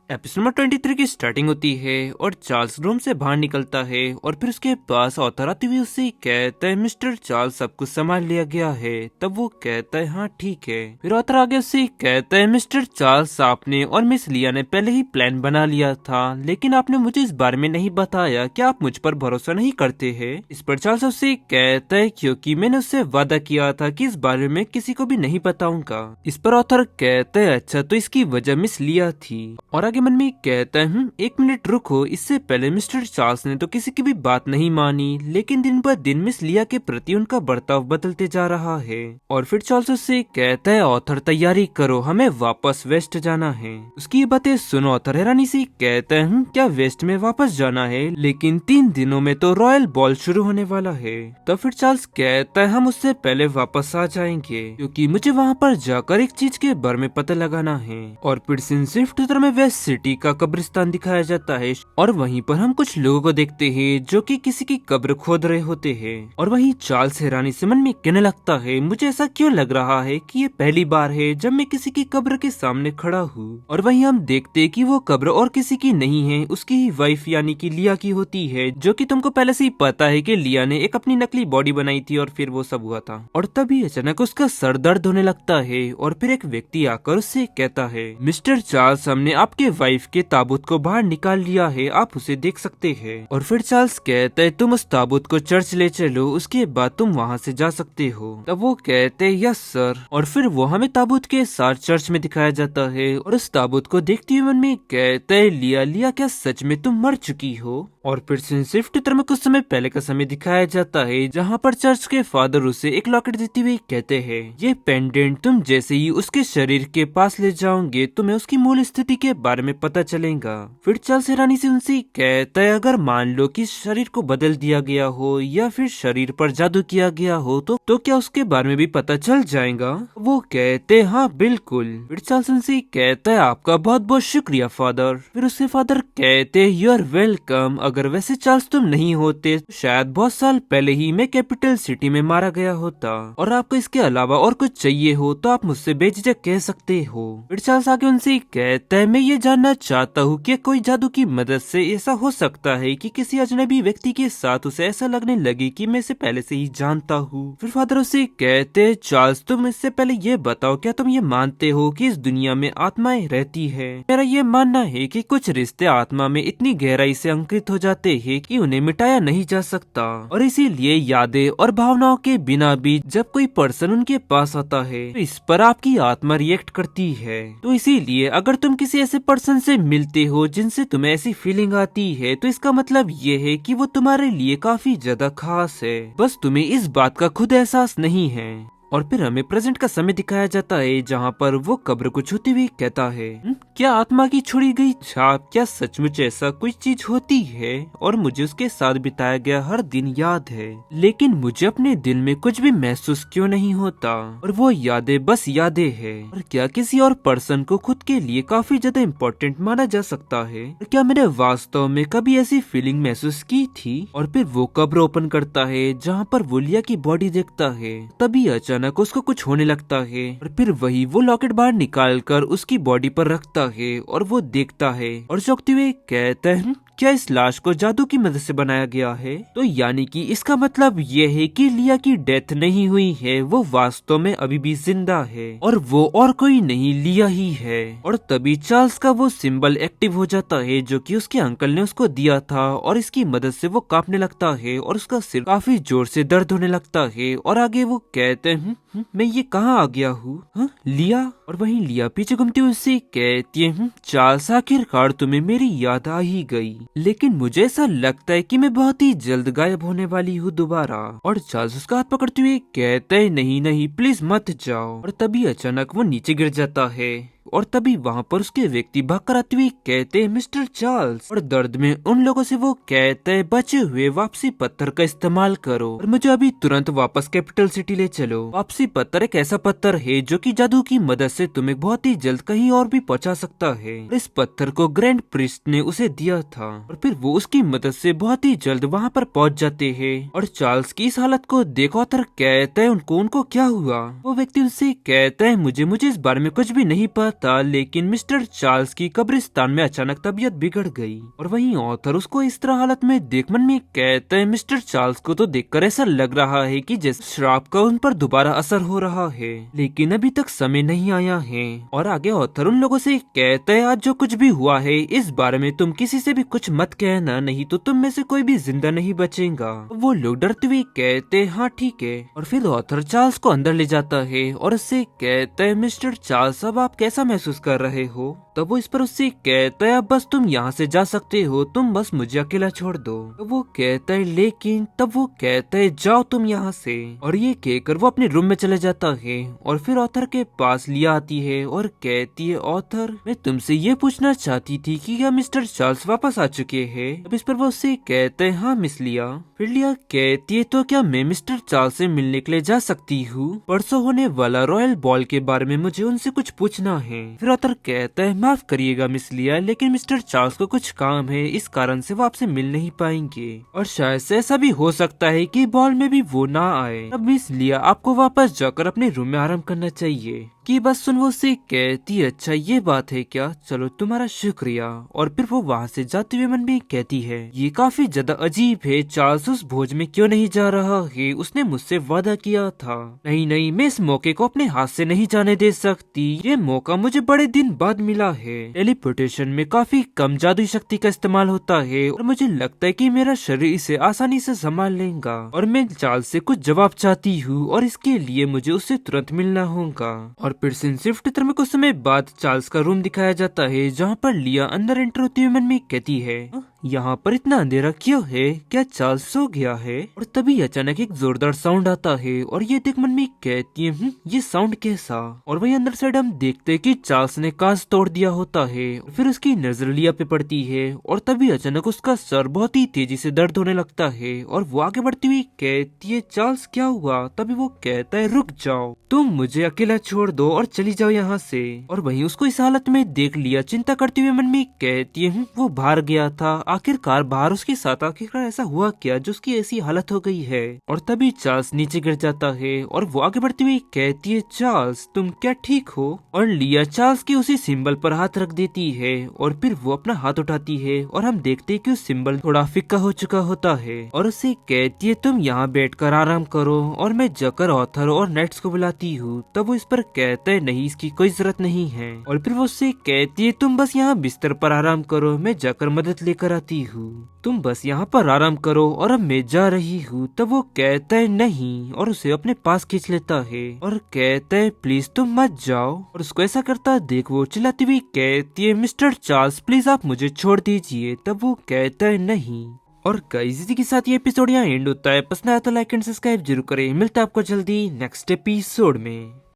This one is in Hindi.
एपिसोड नंबर 23 की स्टार्टिंग होती है और चार्ल्स रूम से बाहर निकलता है और फिर उसके पास ऑथर आती हुई उससे कहता है मिस्टर चार्ल्स सब कुछ संभाल लिया गया है। तब वो कहता है हाँ ठीक है। फिर ऑथर आगे उससे कहता है मिस्टर चार्ल्स आपने और मिस लिया ने पहले ही प्लान बना लिया था, लेकिन आपने मुझे इस बारे में नहीं बताया कि आप मुझ पर भरोसा नहीं करते हैं। इस पर चार्ल्स उससे कहता है क्योंकि मैंने उससे वादा किया था कि इस बारे में किसी को भी नहीं बताऊंगा। इस पर ऑथर कहता है अच्छा तो इसकी वजह मिस लिया थी। और आगे मन में कहता है एक मिनट रुको, इससे पहले मिस्टर चार्ल्स ने तो किसी की भी बात नहीं मानी, लेकिन दिन ब दिन मिस लिया के प्रति उनका बर्ताव बदलते जा रहा है। और फिर चार्ल्स उससे कहता है ऑथर तैयारी करो, हमें वापस वेस्ट जाना है। उसकी ये बातें सुनो ऑथर हैरानी से कहता है क्या वेस्ट में वापस जाना है, लेकिन 3 दिनों में तो रॉयल बॉल शुरू होने वाला है। तो फिर चार्ल्स कहता है हम उससे पहले वापस आ जाएंगे क्योंकि मुझे वहाँ पर जाकर एक चीज के बारे में पता लगाना है। और फिर सिर्फ में वेस्ट सिटी का कब्रिस्तान दिखाया जाता है और वहीं पर हम कुछ लोगों को देखते हैं जो कि किसी की कब्र खोद रहे होते हैं। और वहीं चार्ल्स हैरानी से मन में कहने लगता है मुझे ऐसा क्यों लग रहा है कि ये पहली बार है जब मैं किसी की कब्र के सामने खड़ा हूँ। और वहीं हम देखते हैं कि वो कब्र और किसी की नहीं है, उसकी ही वाइफ यानी कि लिया की होती है, जो कि तुमको पहले से ही पता है कि लिया ने एक अपनी नकली बॉडी बनाई थी और फिर वो सब हुआ था। और तभी अचानक उसका सर दर्द होने लगता है और फिर एक व्यक्ति आकर उससे कहता है मिस्टर चार्ल्स हमने आपके वाइफ के ताबूत को बाहर निकाल लिया है, आप उसे देख सकते हैं। और फिर चार्ल्स कहता है तुम उस ताबूत को चर्च ले चलो, उसके बाद तुम वहाँ से जा सकते हो। तब वो कहते हैं यस सर। और फिर वो हमें ताबूत के साथ चर्च में दिखाया जाता है और उस ताबूत को देखते हुए मन में कहते है लिया लिया क्या सच में तुम मर चुकी हो। और फिर सिर्फ चित्र में कुछ समय पहले का समय दिखाया जाता है जहाँ पर चर्च के फादर उसे एक लॉकेट देते हुए कहते हैं ये पेंडेंट तुम जैसे ही उसके शरीर के पास ले जाओगे तुम्हें उसकी मूल स्थिति के बारे में पता चलेगा। फिर चार्ल्स हैरानी से उनसे कहता है अगर मान लो कि शरीर को बदल दिया गया हो या फिर शरीर पर जादू किया गया हो तो क्या उसके बारे में भी पता चल जाएगा। वो कहते हाँ बिल्कुल। फिर चार्ल्स उनसे कहता है आपका बहुत बहुत शुक्रिया फादर। फिर उसके फादर कहते यू आर वेलकम, अगर वैसे चार्ल्स तुम नहीं होते तो शायद बहुत साल पहले ही मैं कैपिटल सिटी में मारा गया होता, और आपको इसके अलावा और कुछ चाहिए हो तो आप मुझसे बेझिझक कह सकते हो। फिर चार्ल्स आगे उनसे कहता है मैं ये जानना चाहता हूँ कि कोई जादू की मदद से ऐसा हो सकता है कि किसी अजनबी व्यक्ति के साथ उसे ऐसा लगने लगे कि मैं इसे पहले से ही जानता हूँ। फिर फादर उसे कहते चार्ल्स तुम इससे पहले ये बताओ क्या तुम ये मानते हो कि इस दुनिया में आत्माएं रहती है। मेरा ये मानना है कि कुछ रिश्ते आत्मा में इतनी गहराई से अंकित हो जाते हैं कि उन्हें मिटाया नहीं जा सकता, और इसीलिए यादें और भावनाओं के बिना भी जब कोई पर्सन उनके पास आता है तो इस पर आपकी आत्मा रिएक्ट करती है। तो इसीलिए अगर तुम किसी ऐसे पर्सन से मिलते हो जिनसे तुम्हें ऐसी फीलिंग आती है तो इसका मतलब ये है कि वो तुम्हारे लिए काफी ज्यादा खास है, बस तुम्हें इस बात का खुद एहसास नहीं है। और फिर हमें प्रेजेंट का समय दिखाया जाता है जहाँ पर वो कब्र को छूते हुए कहता है क्या आत्मा की छोड़ी गई छाप, क्या सचमुच ऐसा कोई चीज होती है, और मुझे उसके साथ बिताया गया हर दिन याद है, लेकिन मुझे अपने दिल में कुछ भी महसूस क्यों नहीं होता, और वो यादें बस यादें है। और क्या किसी और पर्सन को खुद के लिए काफी ज्यादा इम्पोर्टेंट माना जा सकता है, और क्या मैंने वास्तव में कभी ऐसी फीलिंग महसूस की थी। और फिर वो कब्र ओपन करता है जहाँ पर वो लिया की बॉडी देखता है, तभी अचानक उसको कुछ होने लगता है, और फिर वही वो लॉकेट बाहर निकाल कर उसकी बॉडी पर रखता है और वो देखता है और चौंकते हुए कहता है क्या इस लाश को जादू की मदद से बनाया गया है। तो यानी कि इसका मतलब ये है कि लिया की डेथ नहीं हुई है, वो वास्तव में अभी भी जिंदा है और वो और कोई नहीं लिया ही है। और तभी चार्ल्स का वो सिंबल एक्टिव हो जाता है जो कि उसके अंकल ने उसको दिया था, और इसकी मदद से वो कांपने लगता है और उसका सिर काफी जोर से दर्द होने लगता है। और आगे वो कहते हैं मैं ये कहाँ आ गया हूँ लिया। और वहीं लिया पीछे घूमती हुई उससे कहती है चार्ल्स आखिरकार तुम्हें मेरी याद आ ही गई, लेकिन मुझे ऐसा लगता है कि मैं बहुत ही जल्द गायब होने वाली हूँ दोबारा। और चार्ल्स उसका हाथ पकड़ते हुए कहते है नहीं नहीं प्लीज मत जाओ। और तभी अचानक वो नीचे गिर जाता है और तभी वहाँ पर उसके व्यक्ति भागकर आते हुए कहते हैं मिस्टर चार्ल्स। और दर्द में उन लोगों से वो कहते हैं बचे हुए वापसी पत्थर का इस्तेमाल करो और मुझे अभी तुरंत वापस कैपिटल सिटी ले चलो। वापसी पत्थर एक ऐसा पत्थर है जो कि जादू की मदद से तुम्हें बहुत ही जल्द कहीं और भी पहुंचा सकता है। और इस पत्थर को ग्रैंड प्रिस्ट ने उसे दिया था और फिर वो उसकी मदद से बहुत ही जल्द वहाँ पर पहुँच जाते हैं। और चार्ल्स की इस हालत को देखो तर कहते हैं उनको क्या हुआ। वो व्यक्ति उनसे कहता है मुझे इस बारे में कुछ भी नहीं पता था, लेकिन मिस्टर चार्ल्स की कब्रिस्तान में अचानक तबीयत बिगड़ गई और वहीं ऑथर उसको इस तरह हालत में देख मन में कहते हैं मिस्टर चार्ल्स को तो देखकर ऐसा लग रहा है कि जैसे श्राप का उन पर दोबारा असर हो रहा है, लेकिन अभी तक समय नहीं आया है। और आगे ऑथर उन लोगों से कहते हैं आज जो कुछ भी हुआ है इस बारे में तुम किसी से भी कुछ मत कहना, नहीं तो तुम में से कोई भी जिंदा नहीं बचेगा। वो लोग डरते हुए कहते हाँ ठीक है। और फिर ऑथर चार्ल्स को अंदर ले जाता है और उससे कहते हैं मिस्टर चार्ल्स अब आप कैसा महसूस कर रहे हो। तब वो इस पर उससे कहता है अब बस तुम यहाँ से जा सकते हो, तुम बस मुझे अकेला छोड़ दो। तो वो कहता है लेकिन, तब वो कहता है जाओ तुम यहाँ से। और ये कहकर वो अपने रूम में चले जाता है और फिर ऑथर के पास लिया आती है और कहती है ऑथर मैं तुमसे ये पूछना चाहती थी कि क्या मिस्टर चार्ल्स वापस आ चुके हैं। अब इस पर वो उससे कहते हैं हाँ मिस लिया। फिर लिया कहती है तो क्या मैं मिस्टर चार्ल्स से मिलने के लिए जा सकती हूँ, परसों होने वाला रॉयल बॉल के बारे में मुझे उनसे कुछ पूछना है। फिर ऑथर कहता है माफ करिएगा मिस लिया, लेकिन मिस्टर चार्ल्स को कुछ काम है, इस कारण से वो आपसे मिल नहीं पाएंगे और शायद से ऐसा भी हो सकता है कि बॉल में भी वो ना आए। अब मिस लिया आपको वापस जाकर अपने रूम में आराम करना चाहिए। की बस सुन वो उससे कहती अच्छा ये बात है क्या, चलो तुम्हारा शुक्रिया। और फिर वो वहाँ से जाते हुए मन में कहती है ये काफी ज्यादा अजीब है, चार्ल्स उस भोज में क्यों नहीं जा रहा है, उसने मुझसे वादा किया था। नहीं नहीं मैं इस मौके को अपने हाथ से नहीं जाने दे सकती, ये मौका मुझे बड़े दिन बाद मिला है। टेलीपोर्टेशन में काफी कम जादुई शक्ति का इस्तेमाल होता है और मुझे लगता है कि मेरा शरीर इसे आसानी से संभाल लेगा। और मैं चार्ल्स से कुछ जवाब चाहती हूँ और इसके लिए मुझे उससे तुरंत मिलना होगा। और फिर सिफ्ट चित्र में कुछ समय बाद चार्ल्स का रूम दिखाया जाता है जहाँ पर लिया अंदर एंटर होती हुई मन में कहती है यहाँ पर इतना अंधेरा क्यों है, क्या चार्ल्स सो गया है। और तभी अचानक एक जोरदार साउंड आता है और ये देख मन में कहती है ये साउंड कैसा। और वही अंदर साइड हम देखते हैं कि चार्ल्स ने कांच तोड़ दिया होता है। फिर उसकी नजर लिया पे पड़ती है और तभी अचानक उसका सर बहुत ही तेजी से दर्द होने लगता है और वो आगे बढ़ती हुई कहती है चार्ल्स क्या हुआ। तभी वो कहता है रुक जाओ, तुम मुझे अकेला छोड़ दो और चली जाओ यहाँ से। और वहीं उसको इस हालत में देख लिया चिंता करते हुए मन में कहती है वो बाहर गया था, आखिरकार बाहर उसके साथ आखिरकार ऐसा हुआ क्या जो उसकी ऐसी हालत हो गई है। और तभी चार्ल्स नीचे गिर जाता है और वो आगे बढ़ती हुई कहती है चार्ल्स तुम क्या ठीक हो। और लिया चार्ल्स के उसी सिंबल पर हाथ रख देती है और फिर वो अपना हाथ उठाती है और हम देखते हैं कि उस सिंबल थोड़ा फिक्का हो चुका होता है और उससे कहती है तुम यहाँ बैठकर आराम करो और मैं जाकर ऑथर और नेट्स को बुलाती हूँ। तब वो इस पर कहता है नहीं इसकी कोई जरूरत नहीं है। और फिर वो उससे कहती है तुम बस यहाँ बिस्तर पर आराम करो, मैं जाकर मदद लेकर आती हूँ, तुम बस यहाँ पर आराम करो और अब मैं जा रही हूँ। तब वो कहता है नहीं और उसे अपने पास खींच लेता है और कहता है प्लीज तुम मत जाओ। और उसको ऐसा करता देख वो चिल्लाती हुई कहती है मिस्टर चार्ल्स प्लीज आप मुझे छोड़ दीजिए। तब वो कहता है नहीं। और गाइस इसी के साथ ये एपिसोड यहाँ एंड होता है। पसंद आया तो लाइक एंड सब्सक्राइब जरूर करें। मिलता है आपको जल्दी नेक्स्ट एपिसोड में।